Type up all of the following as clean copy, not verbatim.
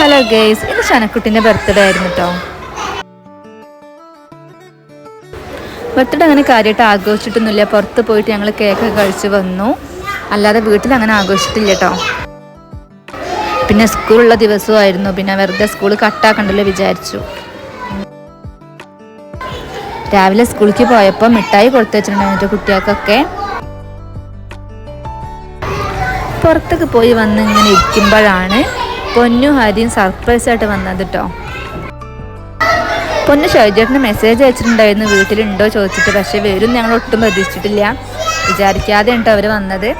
Hello guys, ഇത് ഷനക്കുട്ടിൻ്റെ birthday ആയിരുന്നു കേട്ടോ. ബർത്ത്ഡേ അങ്ങനെ കാര്യമായിട്ട് ആഘോഷിച്ചിട്ടൊന്നുമില്ല. പുറത്ത് പോയിട്ട് ഞങ്ങൾ കേക്കൊക്കെ കഴിച്ച് വന്നു. അല്ലാതെ വീട്ടിൽ അങ്ങനെ ആഘോഷിച്ചിട്ടില്ല കേട്ടോ. പിന്നെ സ്കൂളുള്ള ദിവസമായിരുന്നു. പിന്നെ വെറുതെ സ്കൂൾ കട്ടാക്കണ്ടല്ലോ വിചാരിച്ചു. രാവിലെ സ്കൂളിലേക്ക് പോയപ്പോൾ മിഠായി കൊടുത്തു വെച്ചിട്ടുണ്ടായിരുന്നു കുട്ടികൾക്കൊക്കെ. പുറത്തൊക്കെ പോയി വന്ന് ഇങ്ങനെ ഇരിക്കുമ്പോഴാണ് പൊന്നും ഹരിയും സർപ്രൈസായിട്ട് വന്നത് കേട്ടോ. പൊന്നു ഷൈജേട്ടന് മെസ്സേജ് അയച്ചിട്ടുണ്ടായിരുന്നു വീട്ടിലുണ്ടോ ചോദിച്ചിട്ട്. പക്ഷേ വരും ഞങ്ങൾ ഒട്ടും പ്രതീക്ഷിച്ചിട്ടില്ല. വിചാരിക്കാതെ ഉണ്ട് അവർ വന്നത്.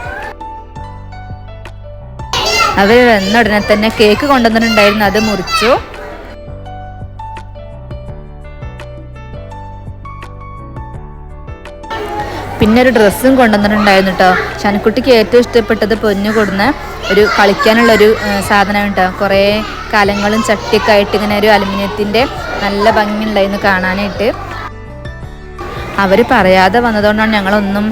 അവർ വന്ന ഉടനെ തന്നെ കേക്ക് കൊണ്ടുവന്നിട്ടുണ്ടായിരുന്നു, അത് മുറിച്ചു. പിന്നെ ഒരു ഡ്രസ്സും കൊണ്ടുവന്നിട്ടുണ്ടായിരുന്നു കേട്ടോ. ഷനക്കുട്ടിക്ക് ഏറ്റവും ഇഷ്ടപ്പെട്ടത് പൊന്നു കൊടുന്ന ഒരു കളിക്കാനുള്ളൊരു സാധനം കേട്ടോ. കുറേ കലങ്ങളും ചട്ടിയൊക്കെ ആയിട്ട് ഇങ്ങനെ ഒരു അലുമിനിയത്തിൻ്റെ നല്ല ഭംഗിയുണ്ടായിരുന്നു കാണാനായിട്ട്. അവർ പറയാതെ വന്നതുകൊണ്ടാണ് ഞങ്ങളൊന്നും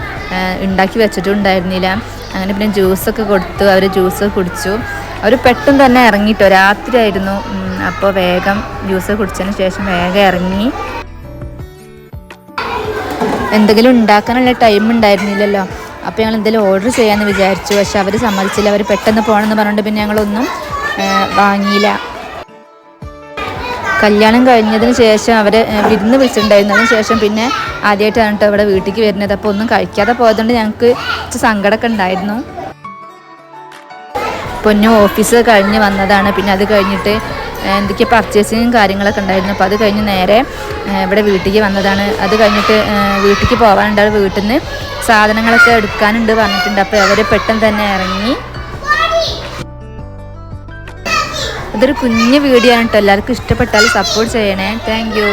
ഉണ്ടാക്കി വെച്ചിട്ടുണ്ടായിരുന്നില്ല. അങ്ങനെ പിന്നെ ജ്യൂസൊക്കെ കൊടുത്തു. അവർ ജ്യൂസ് കുടിച്ചു. അവർ പെട്ടെന്ന് തന്നെ ഇറങ്ങിയിട്ടോ. രാത്രി ആയിരുന്നു. അപ്പോൾ വേഗം ജ്യൂസ് കുടിച്ചതിന് ശേഷം വേഗം ഇറങ്ങി. എന്തെങ്കിലും ഉണ്ടാക്കാനുള്ള ടൈം ഉണ്ടായിരുന്നില്ലല്ലോ. അപ്പോൾ ഞങ്ങൾ എന്തെങ്കിലും ഓർഡർ ചെയ്യാമെന്ന് വിചാരിച്ചു. പക്ഷെ അവർ സമ്മതിച്ചില്ല. അവർ പെട്ടെന്ന് പോകണമെന്ന് പറഞ്ഞിട്ട് പിന്നെ ഞങ്ങളൊന്നും വാങ്ങിയില്ല. കല്യാണം കഴിഞ്ഞതിന് ശേഷം അവർ വിരുന്ന് വിളിച്ചിട്ടുണ്ടായിരുന്നു. അതിന് ശേഷം പിന്നെ ആദ്യമായിട്ടാണ് കേട്ടോ ഇവിടെ വീട്ടിലേക്ക് വരുന്നത്. അപ്പോൾ ഒന്നും കഴിക്കാതെ പോയതുകൊണ്ട് ഞങ്ങൾക്ക് കുറച്ച് സങ്കടമൊക്കെ ഉണ്ടായിരുന്നു. പൊന്നു ഓഫീസ് കഴിഞ്ഞ് വന്നതാണ്. പിന്നെ അത് കഴിഞ്ഞിട്ട് എന്തൊക്കെ പർച്ചേസിങ്ങും കാര്യങ്ങളൊക്കെ ഉണ്ടായിരുന്നു. അപ്പോൾ അത് കഴിഞ്ഞ് നേരെ ഇവിടെ വീട്ടിലേക്ക് വന്നതാണ്. അത് കഴിഞ്ഞിട്ട് വീട്ടിലേക്ക് പോകാനുണ്ട്. വീട്ടിൽ നിന്ന് സാധനങ്ങളൊക്കെ എടുക്കാനുണ്ട് പറഞ്ഞിട്ടുണ്ട്. അപ്പോൾ അവർ പെട്ടെന്ന് തന്നെ ഇറങ്ങി. ഇതൊരു കുഞ്ഞു വീഡിയോ ആണ് കേട്ടോ. എല്ലാവർക്കും ഇഷ്ടപ്പെട്ടാൽ സപ്പോർട്ട് ചെയ്യണേ. Thank you.